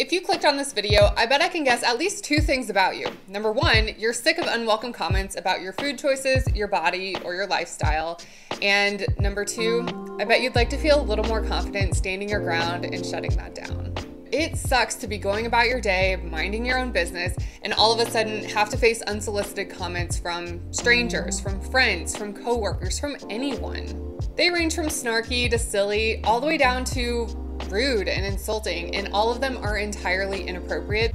If you clicked on this video, I bet I can guess at least two things about you. Number one, you're sick of unwelcome comments about your food choices, your body, or your lifestyle. And number two, I bet you'd like to feel a little more confident standing your ground and shutting that down. It sucks to be going about your day, minding your own business, and all of a sudden have to face unsolicited comments from strangers, from friends, from coworkers, from anyone. They range from snarky to silly, all the way down to rude and insulting, and all of them are entirely inappropriate,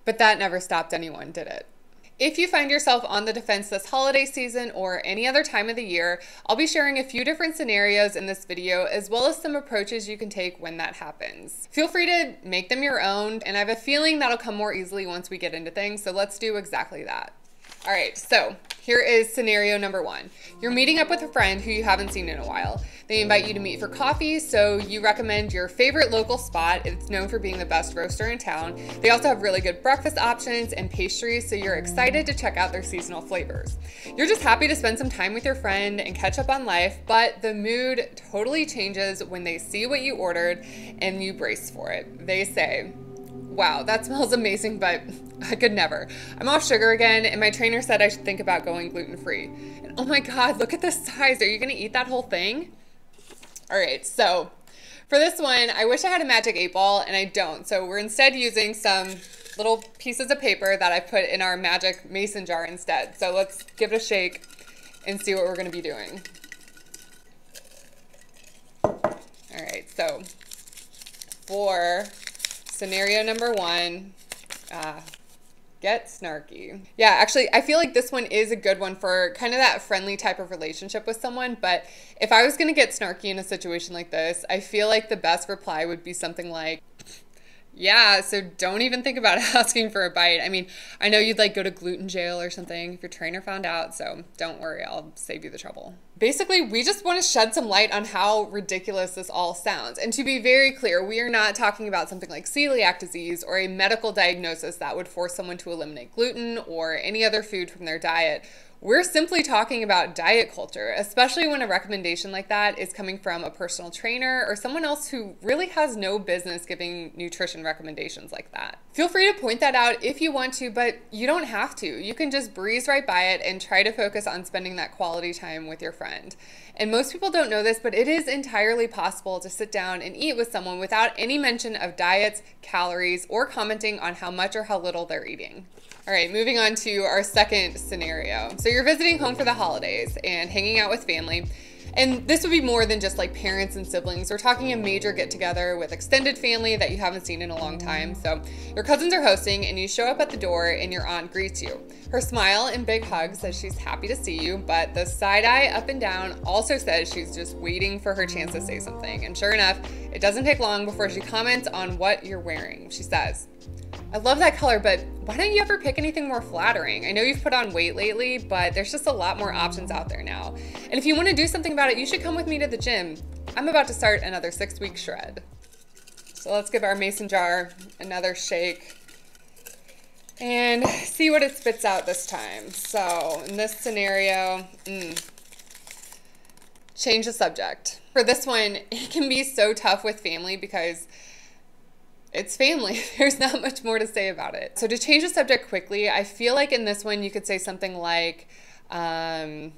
but that never stopped anyone, did it? If you find yourself on the defense this holiday season or any other time of the year, I'll be sharing a few different scenarios in this video, as well as some approaches you can take when that happens. Feel free to make them your own, and I have a feeling that'll come more easily once we get into things, so let's do exactly that. All right, so here is scenario number one. You're meeting up with a friend who you haven't seen in a while. They invite you to meet for coffee, so you recommend your favorite local spot. It's known for being the best roaster in town. They also have really good breakfast options and pastries, so you're excited to check out their seasonal flavors. You're just happy to spend some time with your friend and catch up on life, but the mood totally changes when they see what you ordered and you brace for it. They say, "Wow, that smells amazing, but I could never. I'm off sugar again, and my trainer said I should think about going gluten-free. And oh my God, look at the size. Are you gonna eat that whole thing?" All right, so for this one, I wish I had a magic 8-ball, and I don't. So we're instead using some little pieces of paper that I put in our magic mason jar instead. So let's give it a shake and see what we're gonna be doing. All right, so for scenario number one, get snarky. Yeah, actually, I feel like this one is a good one for kind of that friendly type of relationship with someone. But if I was going to get snarky in a situation like this, I feel like the best reply would be something like, "Yeah, so don't even think about asking for a bite. I mean, I know you'd like go to gluten jail or something if your trainer found out, so don't worry, I'll save you the trouble." Basically, we just want to shed some light on how ridiculous this all sounds. And to be very clear, we are not talking about something like celiac disease or a medical diagnosis that would force someone to eliminate gluten or any other food from their diet. We're simply talking about diet culture, especially when a recommendation like that is coming from a personal trainer or someone else who really has no business giving nutrition recommendations like that. Feel free to point that out if you want to, but you don't have to. You can just breeze right by it and try to focus on spending that quality time with your friend. And most people don't know this, but it is entirely possible to sit down and eat with someone without any mention of diets, calories, or commenting on how much or how little they're eating. All right, moving on to our second scenario. So you're visiting home for the holidays and hanging out with family. And this would be more than just like parents and siblings. We're talking a major get together with extended family that you haven't seen in a long time. So your cousins are hosting and you show up at the door and your aunt greets you. Her smile and big hug says she's happy to see you, but the side eye up and down also says she's just waiting for her chance to say something. And sure enough, it doesn't take long before she comments on what you're wearing. She says, "I love that color, but why don't you ever pick anything more flattering? I know you've put on weight lately, but there's just a lot more options out there now. And if you want to do something about it, you should come with me to the gym. I'm about to start another 6-week shred." So let's give our mason jar another shake and see what it spits out this time. So in this scenario, change the subject. For this one, it can be so tough with family because it's family. There's not much more to say about it. So to change the subject quickly, I feel like in this one you could say something like, "Oh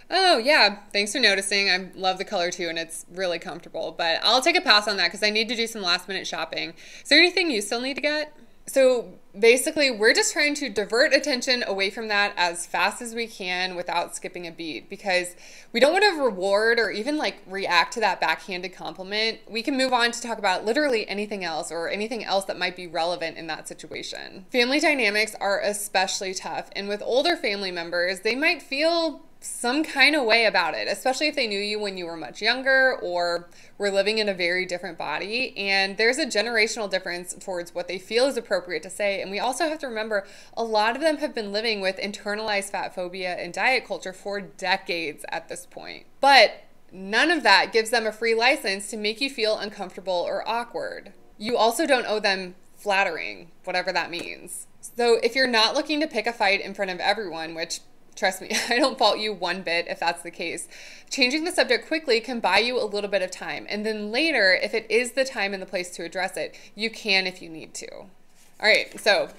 yeah, thanks for noticing. I love the color too and it's really comfortable, but I'll take a pass on that because I need to do some last minute shopping. Is there anything you still need to get?" So basically, we're just trying to divert attention away from that as fast as we can without skipping a beat, because we don't want to reward or even like react to that backhanded compliment. We can move on to talk about literally anything else or anything else that might be relevant in that situation. Family dynamics are especially tough, and with older family members, they might feel some kind of way about it, especially if they knew you when you were much younger or were living in a very different body. And there's a generational difference towards what they feel is appropriate to say. And we also have to remember a lot of them have been living with internalized fat phobia and diet culture for decades at this point. But none of that gives them a free license to make you feel uncomfortable or awkward. You also don't owe them flattering, whatever that means. So if you're not looking to pick a fight in front of everyone, which Trust me, I don't fault you one bit if that's the case. Changing the subject quickly can buy you a little bit of time. And then later, if it is the time and the place to address it, you can if you need to. All right, so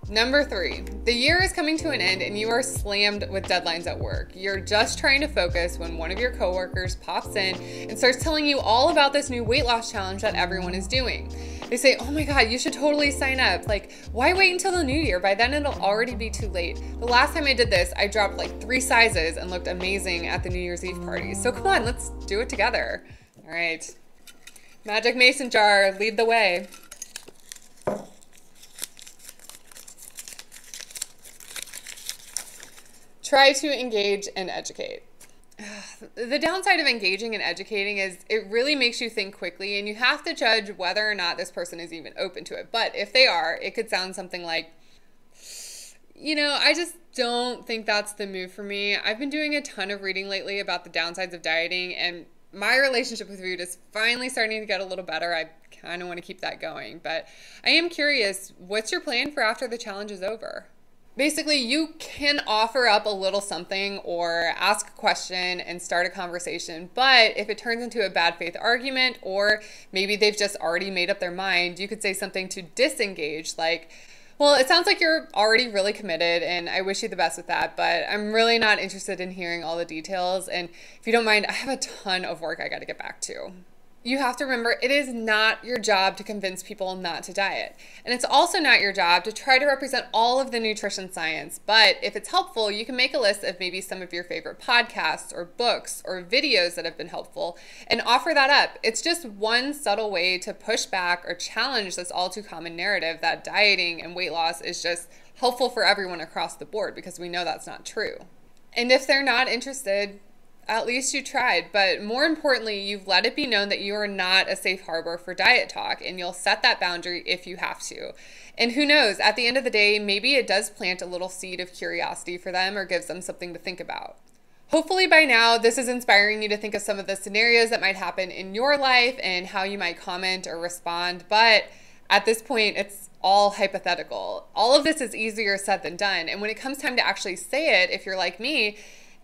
number 3, the year is coming to an end and you are slammed with deadlines at work. You're just trying to focus when one of your coworkers pops in and starts telling you all about this new weight loss challenge that everyone is doing. They say, oh my God, you should totally sign up. Like, why wait until the new year? By then it'll already be too late. The last time I did this, I dropped like 3 sizes and looked amazing at the New Year's Eve party. So come on, let's do it together. All right. Magic mason jar, lead the way. Try to engage and educate. The downside of engaging and educating is it really makes you think quickly, and you have to judge whether or not this person is even open to it. But if they are, it could sound something like, you know, I just don't think that's the move for me. I've been doing a ton of reading lately about the downsides of dieting, and my relationship with food is finally starting to get a little better. I kind of want to keep that going, but I am curious, what's your plan for after the challenge is over? Basically, you can offer up a little something or ask a question and start a conversation, but if it turns into a bad faith argument, or maybe they've just already made up their mind, you could say something to disengage, like, well, it sounds like you're already really committed and I wish you the best with that, but I'm really not interested in hearing all the details, and if you don't mind, I have a ton of work I got to get back to. You have to remember, it is not your job to convince people not to diet. And it's also not your job to try to represent all of the nutrition science. But if it's helpful, you can make a list of maybe some of your favorite podcasts or books or videos that have been helpful and offer that up. It's just one subtle way to push back or challenge this all too common narrative that dieting and weight loss is just helpful for everyone across the board, because we know that's not true. And if they're not interested, at least you tried, but more importantly, you've let it be known that you are not a safe harbor for diet talk, and you'll set that boundary if you have to. And who knows, at the end of the day, maybe it does plant a little seed of curiosity for them or gives them something to think about. Hopefully by now, this is inspiring you to think of some of the scenarios that might happen in your life and how you might comment or respond, but at this point, it's all hypothetical. All of this is easier said than done, and when it comes time to actually say it, if you're like me,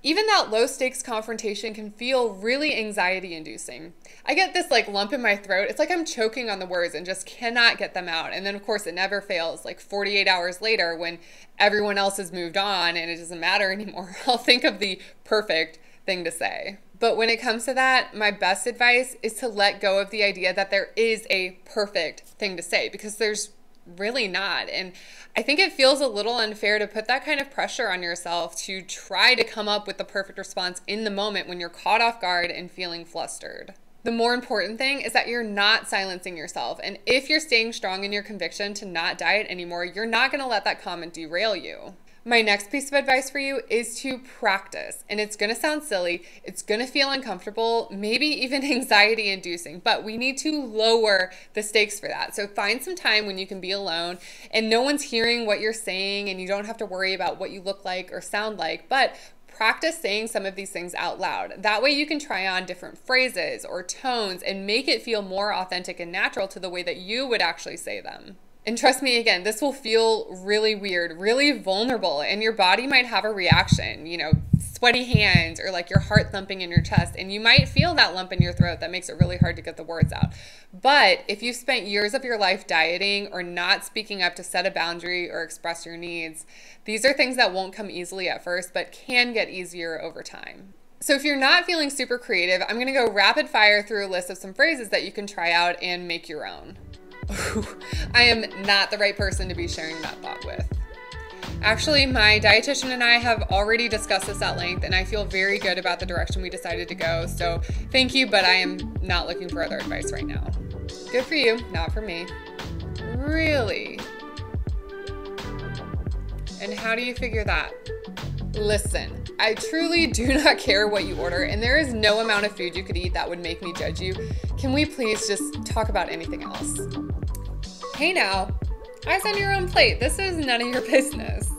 even that low stakes confrontation can feel really anxiety inducing. I get this like lump in my throat. It's like I'm choking on the words and just cannot get them out. And then of course it never fails. Like 48 hours later, when everyone else has moved on and it doesn't matter anymore, I'll think of the perfect thing to say. But when it comes to that, my best advice is to let go of the idea that there is a perfect thing to say, because there's really not. And I think it feels a little unfair to put that kind of pressure on yourself to try to come up with the perfect response in the moment when you're caught off guard and feeling flustered. The more important thing is that you're not silencing yourself. And if you're staying strong in your conviction to not diet anymore, you're not going to let that comment derail you. My next piece of advice for you is to practice. And it's going to sound silly. It's going to feel uncomfortable, maybe even anxiety inducing, but we need to lower the stakes for that. So find some time when you can be alone and no one's hearing what you're saying and you don't have to worry about what you look like or sound like, but practice saying some of these things out loud. That way you can try on different phrases or tones and make it feel more authentic and natural to the way that you would actually say them. And trust me, again, this will feel really weird, really vulnerable, and your body might have a reaction, you know, sweaty hands or like your heart thumping in your chest, and you might feel that lump in your throat that makes it really hard to get the words out. But if you've spent years of your life dieting or not speaking up to set a boundary or express your needs, these are things that won't come easily at first, but can get easier over time. So if you're not feeling super creative, I'm going to go rapid fire through a list of some phrases that you can try out and make your own. I am not the right person to be sharing that thought with. Actually, my dietitian and I have already discussed this at length, and I feel very good about the direction we decided to go. So thank you, but I am not looking for other advice right now. Good for you, not for me. Really? And how do you figure that? Listen, I truly do not care what you order, and there is no amount of food you could eat that would make me judge you. Can we please just talk about anything else? Hey now, eyes on your own plate. This is none of your business.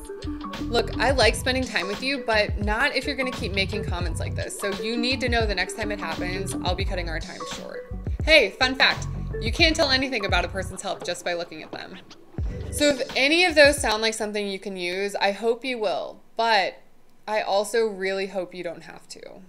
Look, I like spending time with you, but not if you're gonna keep making comments like this. So you need to know the next time it happens, I'll be cutting our time short. Hey, fun fact, you can't tell anything about a person's health just by looking at them. So if any of those sound like something you can use, I hope you will. But I also really hope you don't have to.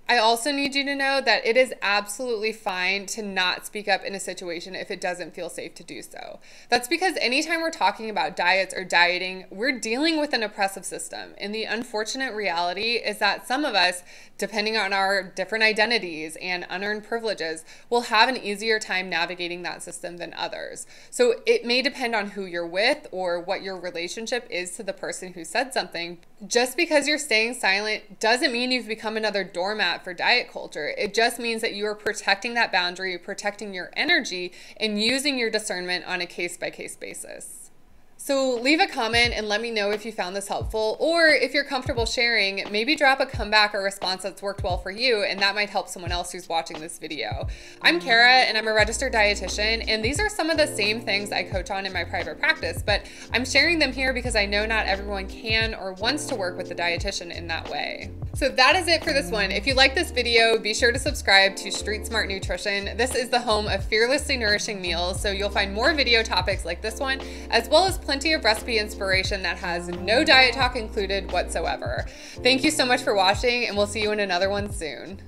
I also need you to know that it is absolutely fine to not speak up in a situation if it doesn't feel safe to do so. That's because anytime we're talking about diets or dieting, we're dealing with an oppressive system. And the unfortunate reality is that some of us, depending on our different identities and unearned privileges, will have an easier time navigating that system than others. So it may depend on who you're with or what your relationship is to the person who said something. Just because you're staying silent doesn't mean you've become another doormat for diet culture. It just means that you are protecting that boundary, protecting your energy, and using your discernment on a case-by-case basis. So leave a comment and let me know if you found this helpful, or if you're comfortable sharing, maybe drop a comeback or response that's worked well for you, and that might help someone else who's watching this video. I'm Cara, and I'm a registered dietitian, and these are some of the same things I coach on in my private practice, but I'm sharing them here because I know not everyone can or wants to work with a dietitian in that way. So that is it for this one. If you like this video, be sure to subscribe to Street Smart Nutrition. This is the home of fearlessly nourishing meals, so you'll find more video topics like this one, as well as plenty of recipe inspiration that has no diet talk included whatsoever. Thank you so much for watching, and we'll see you in another one soon.